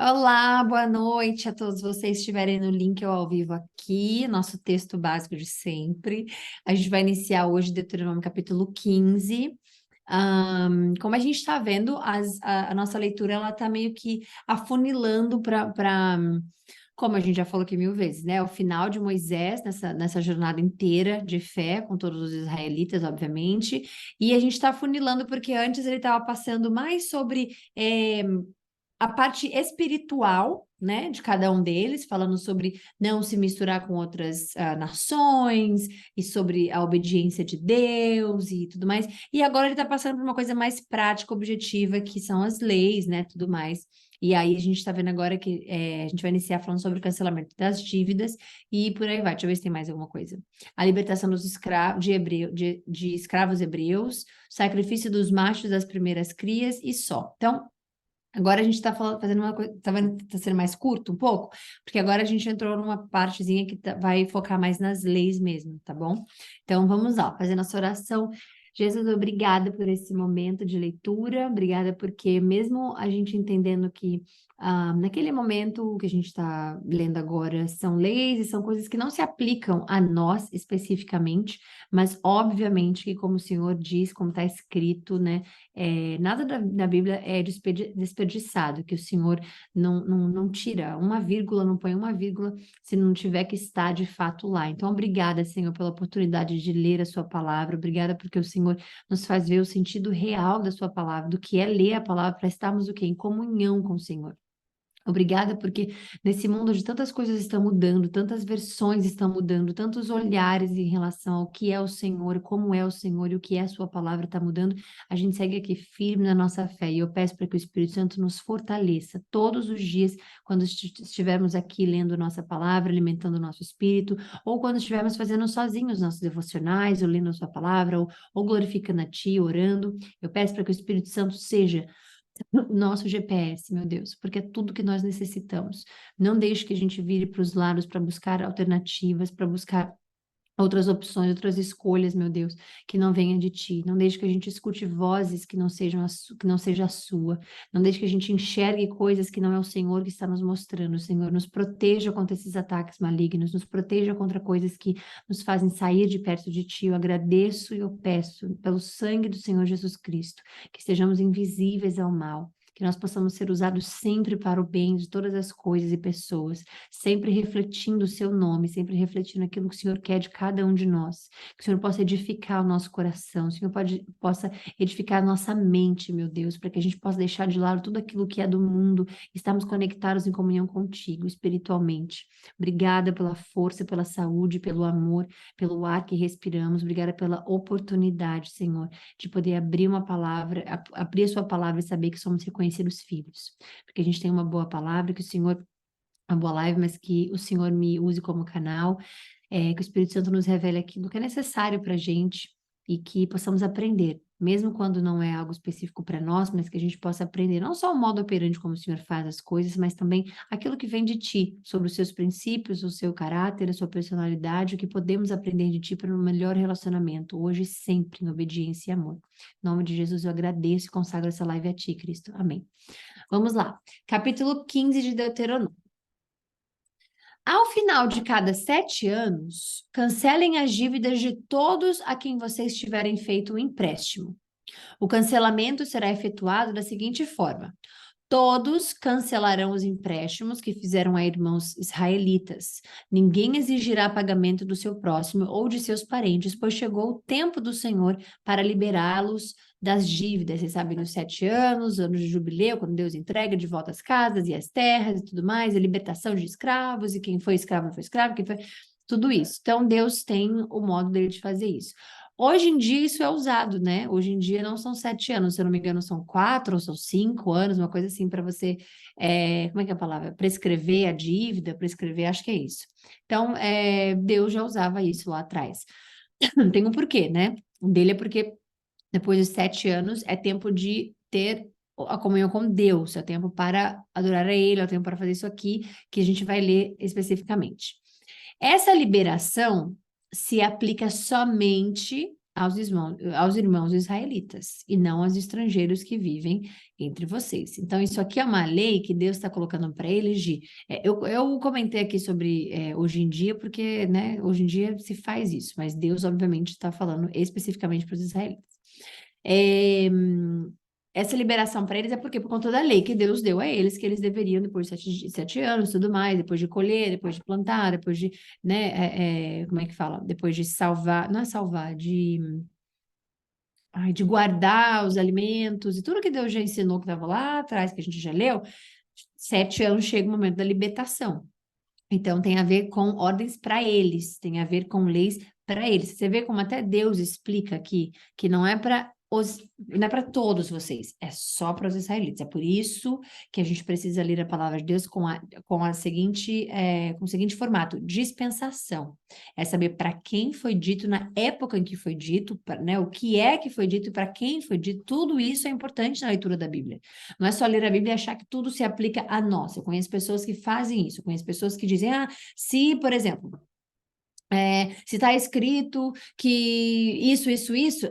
Olá, boa noite a todos vocês que estiverem no link ou ao vivo aqui, nosso texto básico de sempre. A gente vai iniciar hoje Deuteronômio capítulo 15. Como a gente está vendo, a nossa leitura ela está meio que afunilando como a gente já falou aqui mil vezes, né? O final de Moisés nessa jornada inteira de fé, com todos os israelitas, obviamente. E a gente está afunilando porque antes ele estava passando mais sobre a parte espiritual, né, de cada um deles, falando sobre não se misturar com outras nações e sobre a obediência de Deus e tudo mais. E agora ele está passando por uma coisa mais prática, objetiva, que são as leis, né, tudo mais. E aí a gente está vendo agora que a gente vai iniciar falando sobre o cancelamento das dívidas e por aí vai. Deixa eu ver se tem mais alguma coisa. A libertação dos escravos de escravos hebreus, sacrifício dos machos das primeiras crias e só. Então, agora a gente está fazendo uma coisa, tá vendo que tá sendo mais curto um pouco? Porque agora a gente entrou numa partezinha que vai focar mais nas leis mesmo, tá bom? Então vamos lá, fazendo essa oração. Jesus, obrigada por esse momento de leitura, obrigada porque mesmo a gente entendendo que naquele momento que a gente está lendo agora são leis e são coisas que não se aplicam a nós especificamente, mas obviamente que como o Senhor diz, como está escrito, né? Nada da Bíblia é desperdiçado, que o Senhor não tira uma vírgula, não põe uma vírgula, se não tiver que estar de fato lá. Então, obrigada, Senhor, pela oportunidade de ler a sua palavra, obrigada porque o Senhor nos faz ver o sentido real da sua palavra, do que é ler a palavra, para estarmos o quê? Em comunhão com o Senhor. Obrigada, porque nesse mundo onde tantas coisas estão mudando, tantas versões estão mudando, tantos olhares em relação ao que é o Senhor, como é o Senhor e o que é a Sua palavra está mudando, a gente segue aqui firme na nossa fé. E eu peço para que o Espírito Santo nos fortaleça todos os dias, quando estivermos aqui lendo nossa palavra, alimentando o nosso espírito, ou quando estivermos fazendo sozinhos nossos devocionais, ou lendo a Sua palavra, ou glorificando a Ti, orando. Eu peço para que o Espírito Santo seja nosso GPS, meu Deus, porque é tudo que nós necessitamos. Não deixe que a gente vire para os lados para buscar alternativas, para buscar outras opções, outras escolhas, meu Deus, que não venha de ti. Não deixe que a gente escute vozes que não sejam que não seja a sua. Não deixe que a gente enxergue coisas que não é o Senhor que está nos mostrando. Senhor, nos proteja contra esses ataques malignos, nos proteja contra coisas que nos fazem sair de perto de ti. Eu agradeço e eu peço pelo sangue do Senhor Jesus Cristo, que estejamos invisíveis ao mal. Que nós possamos ser usados sempre para o bem de todas as coisas e pessoas, sempre refletindo o seu nome, sempre refletindo aquilo que o Senhor quer de cada um de nós. Que o Senhor possa edificar o nosso coração, o Senhor possa edificar a nossa mente, meu Deus, para que a gente possa deixar de lado tudo aquilo que é do mundo, estarmos conectados em comunhão contigo, espiritualmente. Obrigada pela força, pela saúde, pelo amor, pelo ar que respiramos. Obrigada pela oportunidade, Senhor, de poder abrir uma palavra, abrir a sua palavra e saber que somos reconhecidos filhos. Porque a gente tem uma boa palavra, que o Senhor uma boa live, mas que o Senhor me use como canal, que o Espírito Santo nos revele aquilo que é necessário para a gente e que possamos aprender, mesmo quando não é algo específico para nós, mas que a gente possa aprender não só o modo operante como o Senhor faz as coisas, mas também aquilo que vem de ti, sobre os seus princípios, o seu caráter, a sua personalidade, o que podemos aprender de ti para um melhor relacionamento, hoje e sempre, em obediência e amor. Em nome de Jesus, eu agradeço e consagro essa live a ti, Cristo. Amém. Vamos lá. Capítulo 15 de Deuteronômio. Ao final de cada 7 anos, cancelem as dívidas de todos a quem vocês tiverem feito o empréstimo. O cancelamento será efetuado da seguinte forma: todos cancelarão os empréstimos que fizeram a irmãos israelitas. Ninguém exigirá pagamento do seu próximo ou de seus parentes, pois chegou o tempo do Senhor para liberá-los das dívidas. Vocês sabem, nos 7 anos, anos de jubileu, quando Deus entrega de volta as casas e as terras e tudo mais, a libertação de escravos, e quem foi escravo não foi escravo, quem foi... Tudo isso. Então, Deus tem o modo dele de fazer isso. Hoje em dia isso é usado, né? Hoje em dia não são 7 anos, se eu não me engano, são 4 ou são 5 anos, uma coisa assim, para você, como é que é a palavra? Prescrever a dívida, prescrever, acho que é isso. Então, Deus já usava isso lá atrás. Tem um porquê, né? O dele é porque depois de 7 anos é tempo de ter a comunhão com Deus, é tempo para adorar a Ele, é tempo para fazer isso aqui, que a gente vai ler especificamente. Essa liberação se aplica somente aos irmãos israelitas, e não aos estrangeiros que vivem entre vocês. Então, isso aqui é uma lei que Deus está colocando para eles eu comentei aqui sobre hoje em dia, porque, né, hoje em dia se faz isso, mas Deus, obviamente, está falando especificamente para os israelitas. É, essa liberação para eles é porque por conta da lei que Deus deu a eles, que eles deveriam, depois de 7 anos, tudo mais, depois de colher, depois de plantar, depois de, né, como é que fala? Depois de salvar, não é salvar, de guardar os alimentos e tudo que Deus já ensinou que estava lá atrás, que a gente já leu, 7 anos chega o momento da libertação. Então, tem a ver com ordens para eles, tem a ver com leis para eles. Você vê como até Deus explica aqui que não é para todos vocês, é só para os israelitas. É por isso que a gente precisa ler a palavra de Deus com o seguinte formato: dispensação. É saber para quem foi dito, na época em que foi dito, né, o que é que foi dito e para quem foi dito. Tudo isso é importante na leitura da Bíblia. Não é só ler a Bíblia e achar que tudo se aplica a nós. Eu conheço pessoas que fazem isso, eu conheço pessoas que dizem, se, por exemplo, se está escrito que isso,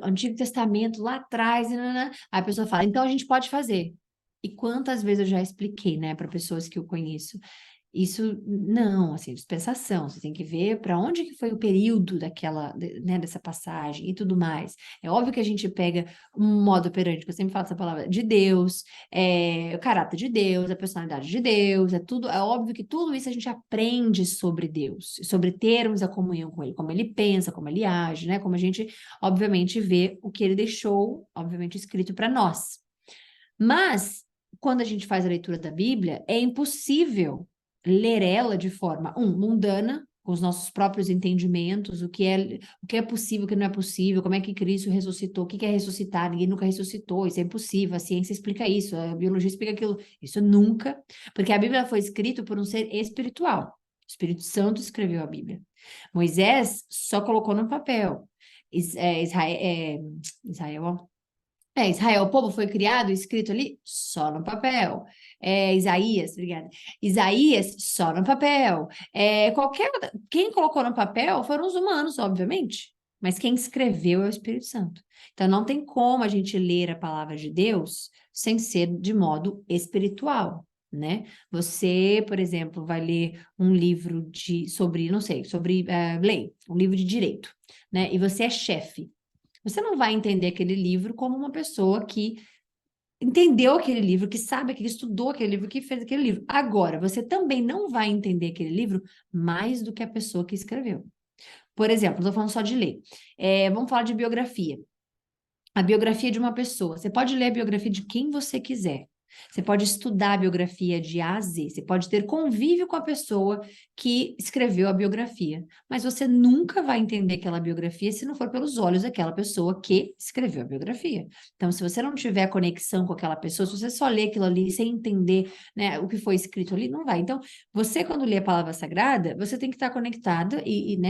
Antigo Testamento lá atrás, nanana, aí a pessoa fala, então a gente pode fazer. E quantas vezes eu já expliquei, né, para pessoas que eu conheço, isso não, assim, dispensação, você tem que ver para onde que foi o período né, dessa passagem e tudo mais. É óbvio que a gente pega um modo operante, que eu sempre falo essa palavra, de Deus, o caráter de Deus, a personalidade de Deus, é óbvio que tudo isso a gente aprende sobre Deus, sobre termos a comunhão com Ele, como Ele pensa, como Ele age, né? Como a gente, obviamente, vê o que Ele deixou, obviamente, escrito para nós. Mas, quando a gente faz a leitura da Bíblia, é impossível ler ela de forma, mundana, com os nossos próprios entendimentos, o que é possível, o que não é possível, como é que Cristo ressuscitou, o que é ressuscitar, ninguém nunca ressuscitou, isso é impossível, a ciência explica isso, a biologia explica aquilo, isso nunca, porque a Bíblia foi escrita por um ser espiritual, o Espírito Santo escreveu a Bíblia. Moisés só colocou no papel. Israel, ó, Israel, o povo foi criado, escrito ali, só no papel. Isaías, obrigada. Isaías, só no papel. Quem colocou no papel foram os humanos, obviamente. Mas quem escreveu é o Espírito Santo. Então não tem como a gente ler a palavra de Deus sem ser de modo espiritual, né? Você, por exemplo, vai ler um livro sobre, não sei, sobre lei, um livro de direito, né? E você é chefe. Você não vai entender aquele livro como uma pessoa que entendeu aquele livro, que sabe, que estudou aquele livro, que fez aquele livro. Agora, você também não vai entender aquele livro mais do que a pessoa que escreveu. Por exemplo, não estou falando só de ler. Vamos falar de biografia. A biografia de uma pessoa. Você pode ler a biografia de quem você quiser. Você pode estudar a biografia de A a Z, você pode ter convívio com a pessoa que escreveu a biografia, mas você nunca vai entender aquela biografia se não for pelos olhos daquela pessoa que escreveu a biografia. Então, se você não tiver conexão com aquela pessoa, se você só lê aquilo ali sem entender, né, o que foi escrito ali, não vai. Então, você quando lê a palavra sagrada, você tem que estar conectado né,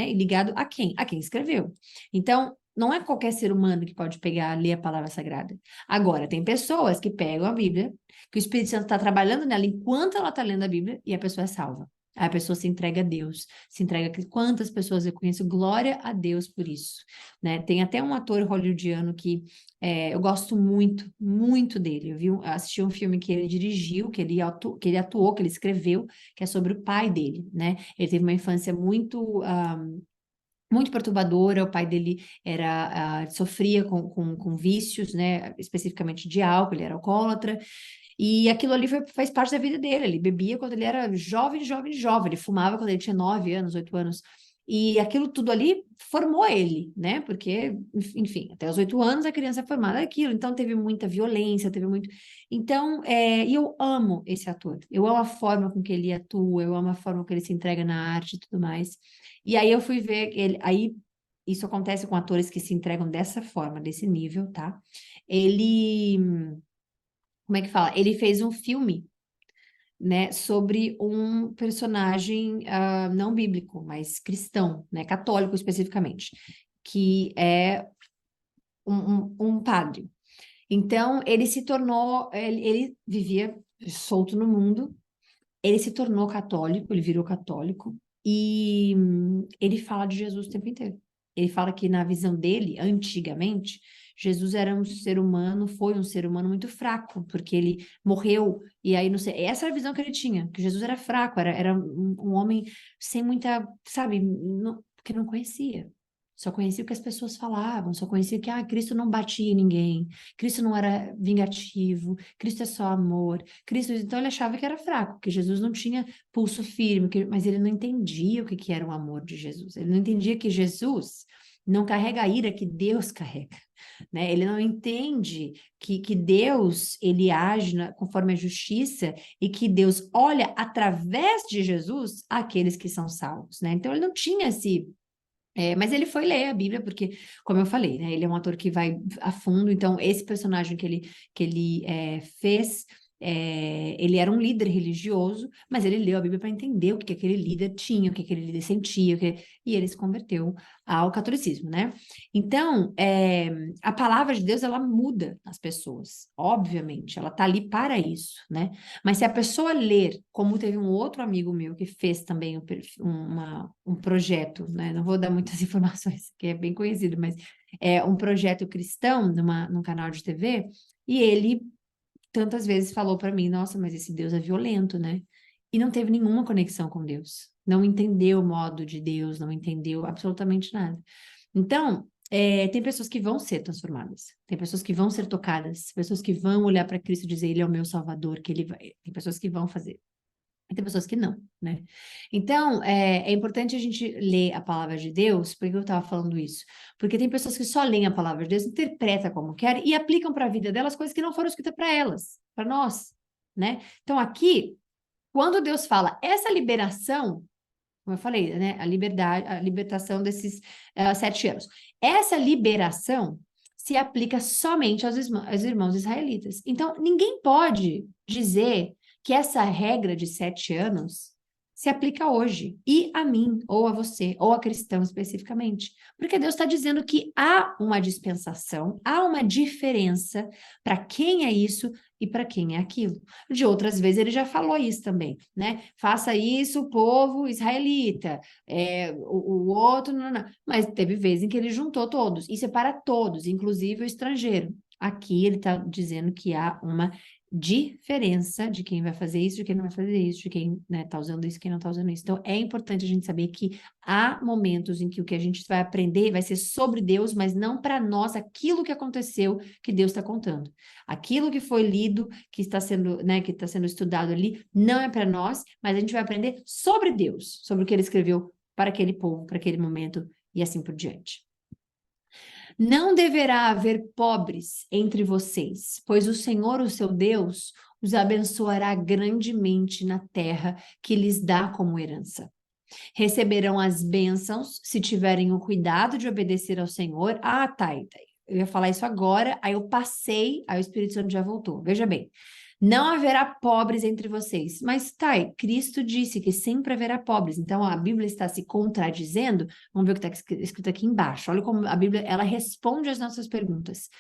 e ligado a quem? A quem escreveu. Então, não é qualquer ser humano que pode pegar, ler a palavra sagrada. Agora, tem pessoas que pegam a Bíblia, que o Espírito Santo está trabalhando nela enquanto ela está lendo a Bíblia e a pessoa é salva. Aí a pessoa se entrega a Deus, se entrega a quantas pessoas eu conheço, glória a Deus por isso, né? Tem até um ator hollywoodiano que eu gosto muito, muito dele. Eu assisti um filme que ele dirigiu, que ele atuou, que ele escreveu, que é sobre o pai dele, né? Ele teve uma infância muito perturbadora. O pai dele sofria com vícios, né? Especificamente de álcool, ele era alcoólatra. E aquilo ali faz parte da vida dele. Ele bebia quando ele era jovem, jovem, jovem. Ele fumava quando ele tinha 9 anos, 8 anos. E aquilo tudo ali formou ele, né? Porque, enfim, até os 8 anos a criança é formada daquilo. Então teve muita violência, teve muito. Então, e eu amo esse ator. Eu amo a forma com que ele atua, eu amo a forma com que ele se entrega na arte e tudo mais. E aí eu fui ver ele. Aí isso acontece com atores que se entregam dessa forma, desse nível, tá? Ele como é que fala? Ele fez um filme, né, sobre um personagem não bíblico, mas cristão, né, católico especificamente, que é um padre. Então, ele vivia solto no mundo, ele se tornou católico, ele virou católico, e ele fala de Jesus o tempo inteiro. ele fala que na visão dele, antigamente, Jesus era um ser humano, foi um ser humano muito fraco, porque ele morreu, e aí não sei, essa era a visão que ele tinha, que Jesus era fraco, era um homem sem muita, sabe, que não conhecia. Só conhecia o que as pessoas falavam, só conhecia que Cristo não batia em ninguém, Cristo não era vingativo, Cristo é só amor, Cristo, então ele achava que era fraco, que Jesus não tinha pulso firme, mas ele não entendia o que era o amor de Jesus, ele não entendia que Jesus não carrega a ira que Deus carrega, né? Ele não entende que Deus, ele age conforme a justiça e que Deus olha através de Jesus aqueles que são salvos, né? Então ele não tinha esse mas ele foi ler a Bíblia, porque, como eu falei, né, ele é um ator que vai a fundo, então esse personagem que ele fez, ele era um líder religioso, mas ele leu a Bíblia para entender o que aquele líder tinha, o que aquele líder sentia, e ele se converteu ao catolicismo, né? Então, a palavra de Deus, ela muda as pessoas, obviamente, ela está ali para isso, né? Mas se a pessoa ler, como teve um outro amigo meu que fez também um projeto, né? Não vou dar muitas informações, que é bem conhecido, mas é um projeto cristão num canal de TV, e ele tantas vezes falou para mim, nossa, mas esse Deus é violento, né? E não teve nenhuma conexão com Deus, não entendeu o modo de Deus, não entendeu absolutamente nada. Então, tem pessoas que vão ser transformadas, tem pessoas que vão ser tocadas, pessoas que vão olhar para Cristo e dizer, Ele é o meu Salvador, que Ele vai. Tem pessoas que vão fazer, e tem pessoas que não, né? Então, é importante a gente ler a palavra de Deus, por que eu estava falando isso? Porque tem pessoas que só leem a palavra de Deus, interpretam como querem e aplicam para a vida delas coisas que não foram escritas para elas, para nós, né? Então, aqui, quando Deus fala essa liberação, como eu falei, né? A liberdade, a libertação desses 7 anos. Essa liberação se aplica somente aos irmãos israelitas. Então, ninguém pode dizer que essa regra de 7 anos se aplica hoje, e a mim, ou a você, ou a cristão especificamente. Porque Deus está dizendo que há uma dispensação, há uma diferença para quem é isso e para quem é aquilo. De outras vezes ele já falou isso também, né? Faça isso, povo israelita, o outro, não. Mas teve vezes em que ele juntou todos, isso é para todos, inclusive o estrangeiro. Aqui ele está dizendo que há uma diferença de quem vai fazer isso, de quem não vai fazer isso, de quem, né, tá usando isso, quem não tá usando isso. Então, é importante a gente saber que há momentos em que o que a gente vai aprender vai ser sobre Deus, mas não para nós aquilo que aconteceu que Deus está contando. Aquilo que foi lido, que está sendo, né, que está sendo estudado ali, não é para nós, mas a gente vai aprender sobre Deus, sobre o que ele escreveu para aquele povo, para aquele momento e assim por diante. Não deverá haver pobres entre vocês, pois o Senhor, o seu Deus, os abençoará grandemente na terra que lhes dá como herança. Receberão as bênçãos se tiverem o cuidado de obedecer ao Senhor. Tá. Eu ia falar isso agora, aí eu passei, aí o Espírito Santo já voltou. Veja bem. Não haverá pobres entre vocês. Mas, Thay, Cristo disse que sempre haverá pobres. Então, a Bíblia está se contradizendo. Vamos ver o que está escrito aqui embaixo. Olha como a Bíblia, ela responde às nossas perguntas.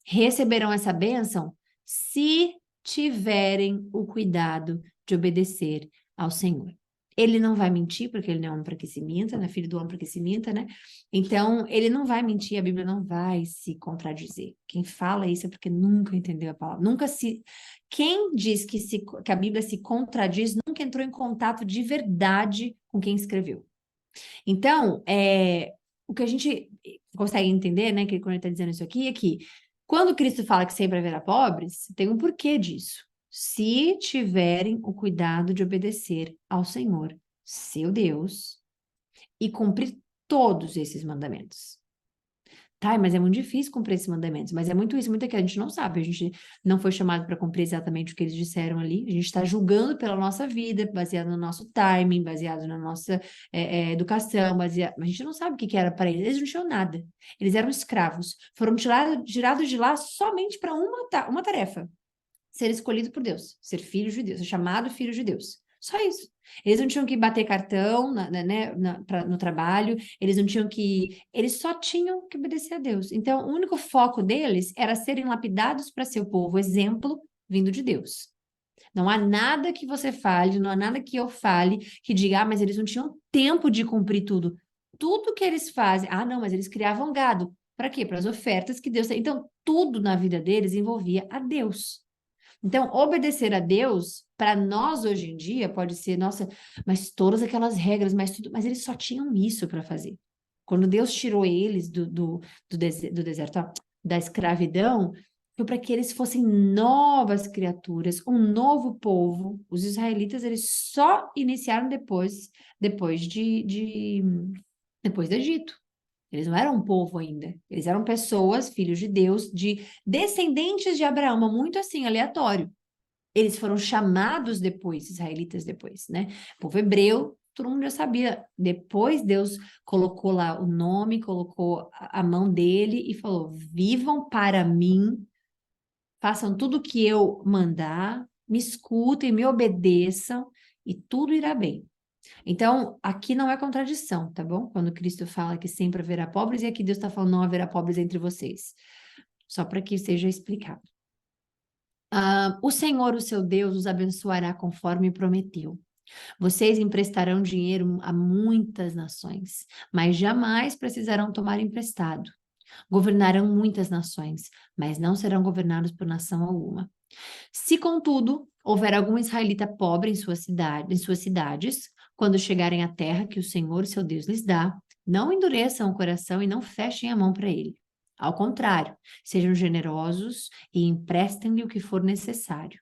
Receberão essa bênção se tiverem o cuidado de obedecer ao Senhor. Ele não vai mentir, porque ele não é homem para que se minta, não é filho do homem para que se minta, né? Então, ele não vai mentir, a Bíblia não vai se contradizer. Quem fala isso é porque nunca entendeu a palavra, nunca se... Quem diz que a Bíblia se contradiz nunca entrou em contato de verdade com quem escreveu. Então, o que a gente consegue entender, né, que quando ele está dizendo isso aqui, é que quando Cristo fala que sempre haverá pobres, tem um porquê disso. Se tiverem o cuidado de obedecer ao Senhor, seu Deus, e cumprir todos esses mandamentos. Tá, mas é muito difícil cumprir esses mandamentos, mas é muito isso, muito aquilo, a gente não sabe, a gente não foi chamado para cumprir exatamente o que eles disseram ali, a gente está julgando pela nossa vida, baseado no nosso timing, baseado na nossa educação, baseado... a gente não sabe o que era para eles não tinham nada, eles eram escravos, foram tirados de lá somente para uma tarefa, ser escolhido por Deus, ser filho de Deus, ser chamado filho de Deus. Só isso. Eles não tinham que bater cartão no trabalho, eles não tinham que. Eles só tinham que obedecer a Deus. Então, o único foco deles era serem lapidados para ser o povo exemplo vindo de Deus. Não há nada que você fale, não há nada que eu fale que diga, mas eles não tinham tempo de cumprir tudo. tudo que eles fazem. Ah, não, mas eles criavam gado. Para quê? Para as ofertas que Deus tem. Então, tudo na vida deles envolvia a Deus. Então, obedecer a Deus, para nós hoje em dia, pode ser, nossa, mas todas aquelas regras, mas tudo, mas eles só tinham isso para fazer. Quando Deus tirou eles do deserto, ó, da escravidão, foi para que eles fossem novas criaturas, um novo povo. Os israelitas, eles só iniciaram depois do Egito. Eles não eram um povo ainda. Eles eram pessoas, filhos de Deus, de descendentes de Abraão, muito assim, aleatório. Eles foram chamados depois, israelitas depois, né? O povo hebreu, todo mundo já sabia. Depois Deus colocou lá o nome, colocou a mão dele e falou: vivam para mim, façam tudo o que eu mandar, me escutem, me obedeçam e tudo irá bem. Então, aqui não é contradição, tá bom? Quando Cristo fala que sempre haverá pobres, e aqui Deus está falando não haverá pobres entre vocês. Só para que seja explicado. O Senhor, o seu Deus, os abençoará conforme prometeu. Vocês emprestarão dinheiro a muitas nações, mas jamais precisarão tomar emprestado. Governarão muitas nações, mas não serão governados por nação alguma. Se, contudo, houver algum israelita pobre em suas cidades, quando chegarem à terra que o Senhor, seu Deus, lhes dá, não endureçam o coração e não fechem a mão para ele. Ao contrário, sejam generosos e emprestem-lhe o que for necessário.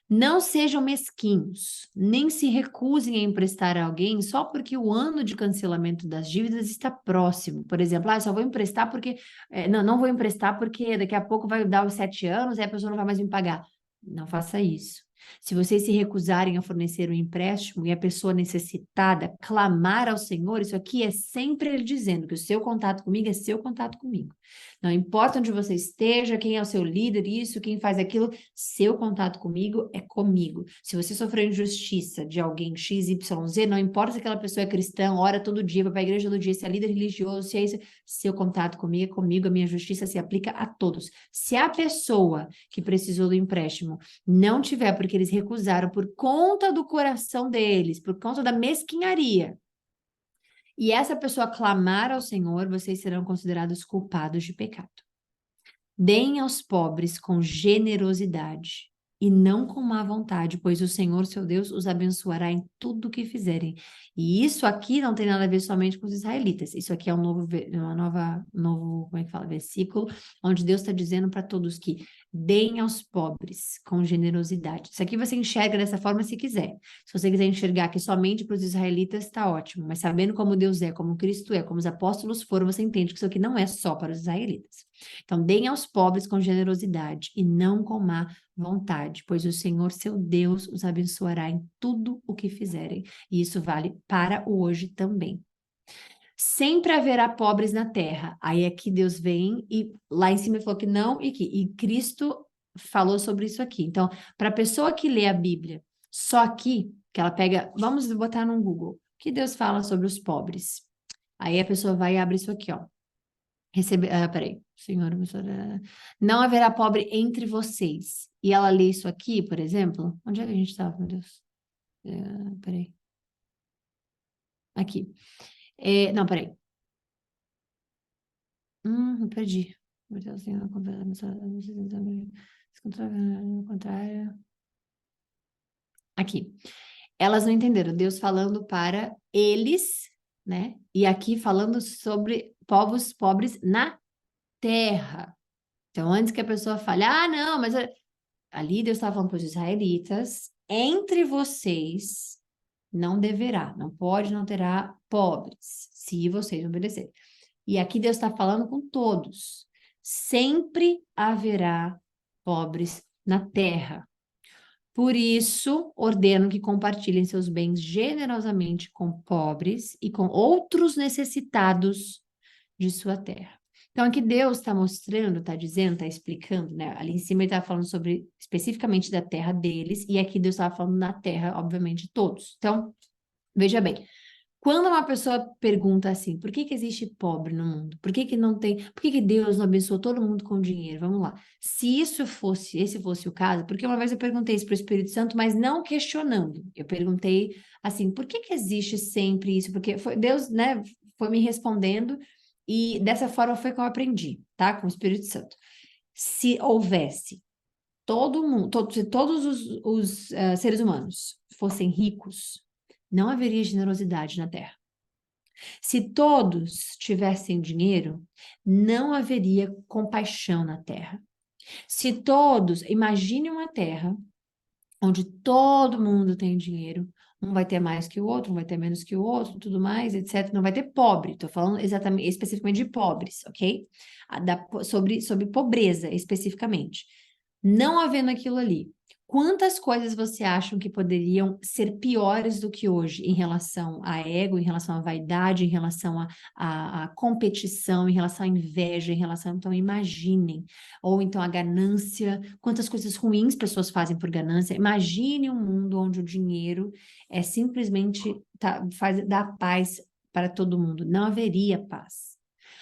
Não sejam mesquinhos, nem se recusem a emprestar a alguém só porque o ano de cancelamento das dívidas está próximo. Por exemplo, só vou emprestar porque. Não vou emprestar porque daqui a pouco vai dar os 7 anos e a pessoa não vai mais me pagar. Não faça isso. Se vocês se recusarem a fornecer um empréstimo e a pessoa necessitada clamar ao Senhor, isso aqui é sempre ele dizendo que o seu contato comigo é seu contato comigo. Não importa onde você esteja, quem é o seu líder, isso, quem faz aquilo, seu contato comigo é comigo. Se você sofreu injustiça de alguém XYZ, não importa se aquela pessoa é cristã, ora todo dia, vai para a igreja todo dia, se é líder religioso, se é isso, seu contato comigo é comigo, a minha justiça se aplica a todos. Se a pessoa que precisou do empréstimo não tiver, porque eles recusaram por conta do coração deles, por conta da mesquinharia, e essa pessoa clamar ao Senhor, vocês serão considerados culpados de pecado. Deem aos pobres com generosidade e não com má vontade, pois o Senhor, seu Deus, os abençoará em tudo o que fizerem. E isso aqui não tem nada a ver somente com os israelitas. Isso aqui é novo, como é que fala? Versículo, onde Deus está dizendo para todos que deem aos pobres com generosidade. Isso aqui você enxerga dessa forma se quiser. Se você quiser enxergar que somente para os israelitas, está ótimo. Mas sabendo como Deus é, como Cristo é, como os apóstolos foram, você entende que isso aqui não é só para os israelitas. Então, deem aos pobres com generosidade e não com má vontade, pois o Senhor, seu Deus, os abençoará em tudo o que fizerem. E isso vale para o hoje também. Sempre haverá pobres na terra. Aí aqui Deus vem e lá em cima ele falou que não e Cristo falou sobre isso aqui. Então, para a pessoa que lê a Bíblia só aqui, que ela pega, vamos botar no Google, que Deus fala sobre os pobres. Aí a pessoa vai e abre isso aqui, ó. Peraí, Senhor, não haverá pobre entre vocês. E ela lê isso aqui, por exemplo. Onde é que a gente estava, meu Deus? Peraí. Aqui. Não, peraí. Perdi. Meu Deus, Senhor, contrário. Aqui. Elas não entenderam. Deus falando para eles, né? E aqui falando sobre povos pobres na terra. Então, antes que a pessoa fale, não, mas ali Deus estava falando para os israelitas, entre vocês não deverá, não pode, não terá pobres, se vocês obedecerem. E aqui Deus está falando com todos. Sempre haverá pobres na terra. Por isso, ordeno que compartilhem seus bens generosamente com pobres e com outros necessitados de sua terra. Então, aqui Deus está mostrando, está dizendo, está explicando, né? Ali em cima ele está falando sobre, especificamente da terra deles, e aqui Deus estava falando na terra, obviamente, de todos. Então, veja bem, quando uma pessoa pergunta assim, por que que existe pobre no mundo? Por que que não tem, por que que Deus não abençoou todo mundo com dinheiro? Vamos lá. Se esse fosse o caso, porque uma vez eu perguntei isso para o Espírito Santo, mas não questionando. Eu perguntei assim, por que que existe sempre isso? Porque foi Deus, né, foi me respondendo e dessa forma foi que eu aprendi, tá? Com o Espírito Santo. Se houvesse todo mundo, se todos os seres humanos fossem ricos, não haveria generosidade na Terra. Se todos tivessem dinheiro, não haveria compaixão na Terra. Se todos, imagine uma Terra onde todo mundo tem dinheiro, um vai ter mais que o outro, um vai ter menos que o outro, tudo mais, etc. Não vai ter pobre, estou falando exatamente, especificamente de pobres, ok? Sobre pobreza, especificamente. Não havendo aquilo ali, quantas coisas você acha que poderiam ser piores do que hoje em relação a ego, em relação à vaidade, em relação à competição, em relação à inveja, em relação, então, imaginem, ou então a ganância, quantas coisas ruins pessoas fazem por ganância. Imagine um mundo onde o dinheiro é simplesmente dá paz para todo mundo. Não haveria paz.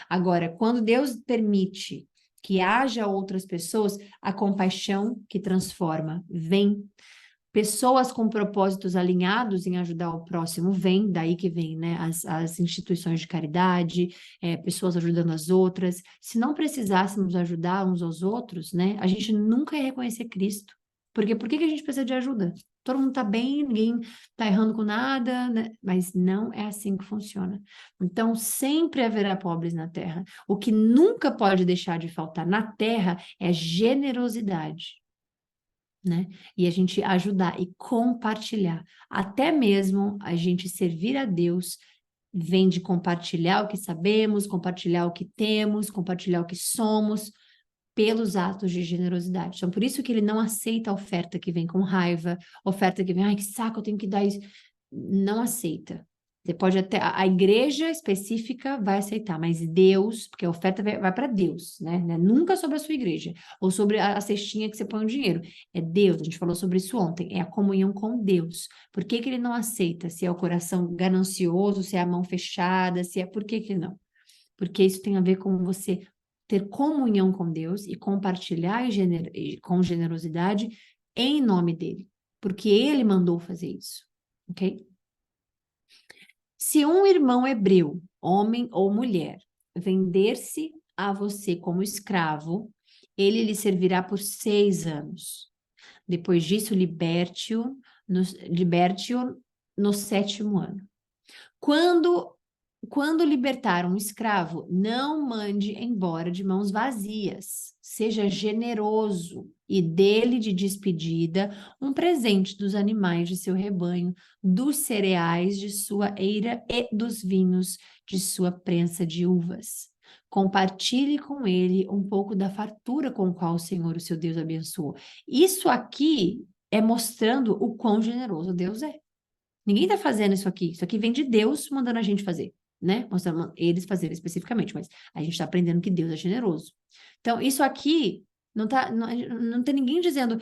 Agora, quando Deus permite que haja outras pessoas, a compaixão que transforma vem. Pessoas com propósitos alinhados em ajudar o próximo vem, daí que vem, né? As instituições de caridade, pessoas ajudando as outras. Se não precisássemos ajudar uns aos outros, né? A gente nunca ia reconhecer Cristo. Porque por que que a gente precisa de ajuda? Todo mundo está bem, ninguém está errando com nada, né? Mas não é assim que funciona. Então, sempre haverá pobres na terra. O que nunca pode deixar de faltar na terra é generosidade, né? E a gente ajudar e compartilhar. Até mesmo a gente servir a Deus vem de compartilhar o que sabemos, compartilhar o que temos, compartilhar o que somos, pelos atos de generosidade. Então, por isso que ele não aceita a oferta que vem com raiva, oferta que vem, ai, que saco, eu tenho que dar isso. Não aceita. Você pode até, a igreja específica vai aceitar, mas Deus, porque a oferta vai para Deus, né? Nunca sobre a sua igreja, ou sobre a cestinha que você põe o dinheiro. É Deus, a gente falou sobre isso ontem, é a comunhão com Deus. Por que que ele não aceita? Se é o coração ganancioso, se é a mão fechada, se é, por que que não? Porque isso tem a ver com você ter comunhão com Deus e compartilhar com generosidade em nome dele, porque ele mandou fazer isso, ok? Se um irmão hebreu, homem ou mulher, vender-se a você como escravo, ele lhe servirá por 6 anos. Depois disso, liberte-o no 7º ano. Quando libertar um escravo, não mande embora de mãos vazias. Seja generoso e dê-lhe de despedida um presente dos animais de seu rebanho, dos cereais de sua eira e dos vinhos de sua prensa de uvas. Compartilhe com ele um pouco da fartura com qual o Senhor, o seu Deus, abençoou. Isso aqui é mostrando o quão generoso Deus é. Ninguém está fazendo isso aqui. Isso aqui vem de Deus mandando a gente fazer, né? Mostrando eles fazerem especificamente, mas a gente está aprendendo que Deus é generoso. Então, isso aqui não tem ninguém dizendo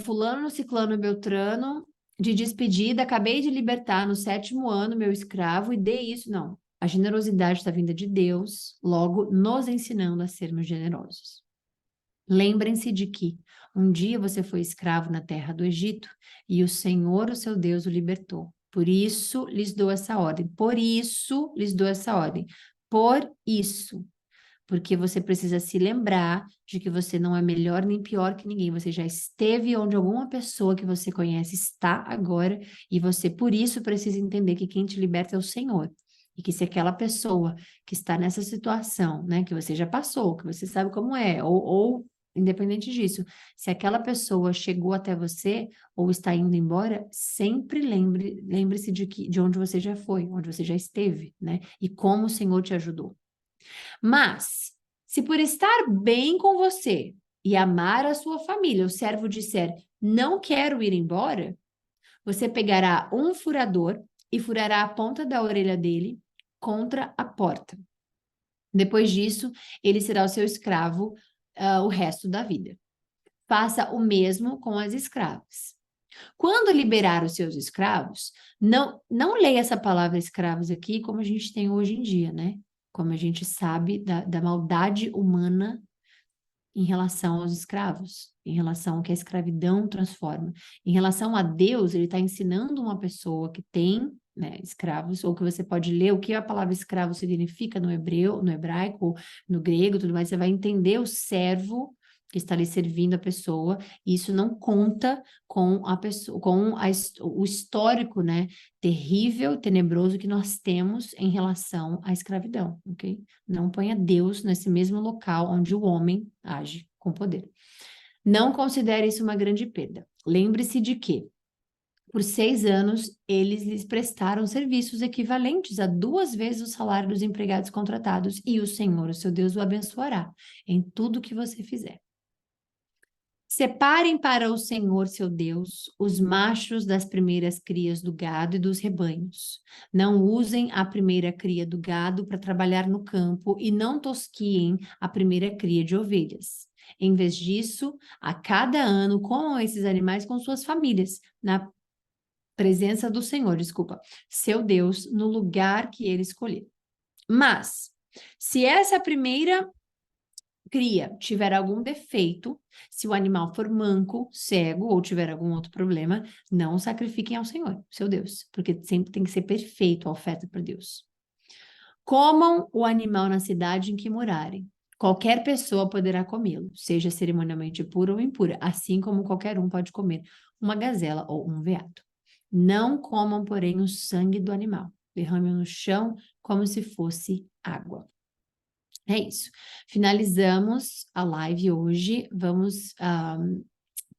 fulano, ciclano, beltrano, de despedida, acabei de libertar no 7º ano meu escravo e dei isso. Não. A generosidade está vinda de Deus, logo nos ensinando a sermos generosos. Lembrem-se de que um dia você foi escravo na terra do Egito e o Senhor, o seu Deus, o libertou. Por isso lhes dou essa ordem. Por isso lhes dou essa ordem. Por isso. Porque você precisa se lembrar de que você não é melhor nem pior que ninguém. Você já esteve onde alguma pessoa que você conhece está agora e você, por isso, precisa entender que quem te liberta é o Senhor. E que se aquela pessoa que está nessa situação, né, que você já passou, que você sabe como é, ou independente disso, se aquela pessoa chegou até você ou está indo embora, sempre lembre-se de onde você já foi, onde você já esteve, né? E como o Senhor te ajudou. Mas, se por estar bem com você e amar a sua família, o servo disser, não quero ir embora, você pegará um furador e furará a ponta da orelha dele contra a porta. Depois disso, ele será o seu escravo, o resto da vida. Faça o mesmo com as escravas. Quando liberar os seus escravos, não leia essa palavra escravos aqui como a gente tem hoje em dia, né? Como a gente sabe da maldade humana em relação aos escravos, em relação ao que a escravidão transforma. Em relação a Deus, ele está ensinando uma pessoa que tem né, escravos, ou que você pode ler o que a palavra escravo significa no hebreu, no hebraico, no grego, tudo mais, você vai entender o servo que está ali servindo a pessoa, e isso não conta com a pessoa, o histórico, né, terrível, tenebroso que nós temos em relação à escravidão, ok? Não ponha Deus nesse mesmo local onde o homem age com poder. Não considere isso uma grande perda. Lembre-se de que por 6 anos, eles lhes prestaram serviços equivalentes a 2 vezes o salário dos empregados contratados, e o Senhor, o seu Deus, o abençoará em tudo que você fizer. Separem para o Senhor, seu Deus, os machos das primeiras crias do gado e dos rebanhos. Não usem a primeira cria do gado para trabalhar no campo e não tosquiem a primeira cria de ovelhas. Em vez disso, a cada ano comam esses animais com suas famílias, na presença do Senhor, seu Deus, no lugar que ele escolher. Mas, se essa primeira cria tiver algum defeito, se o animal for manco, cego ou tiver algum outro problema, não sacrifiquem ao Senhor, seu Deus, porque sempre tem que ser perfeito a oferta para Deus. Comam o animal na cidade em que morarem. Qualquer pessoa poderá comê-lo, seja cerimonialmente pura ou impura, assim como qualquer um pode comer uma gazela ou um veado. Não comam, porém, o sangue do animal. Derrame-o no chão como se fosse água. É isso. Finalizamos a live hoje. Vamos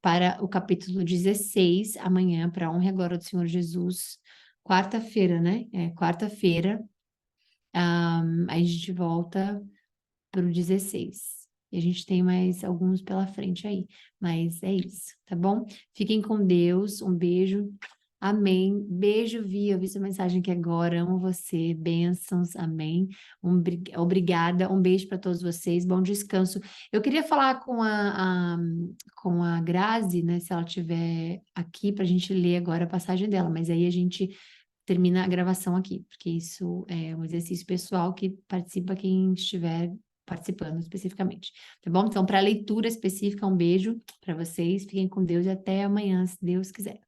para o capítulo 16, amanhã, para a honra e a glória do Senhor Jesus. Quarta-feira, né? Quarta-feira. Aí a gente volta para o 16. E a gente tem mais alguns pela frente aí. Mas é isso, tá bom? Fiquem com Deus. Um beijo. Amém. Beijo, Vi. Eu vi sua mensagem aqui agora. Amo você. Bênçãos. Amém. Obrigada. Um beijo para todos vocês. Bom descanso. Eu queria falar com a Grazi, né? Se ela estiver aqui, para a gente ler agora a passagem dela. Mas aí a gente termina a gravação aqui, porque isso é um exercício pessoal que participa quem estiver participando especificamente. Tá bom? Então, para a leitura específica, um beijo para vocês. Fiquem com Deus e até amanhã, se Deus quiser.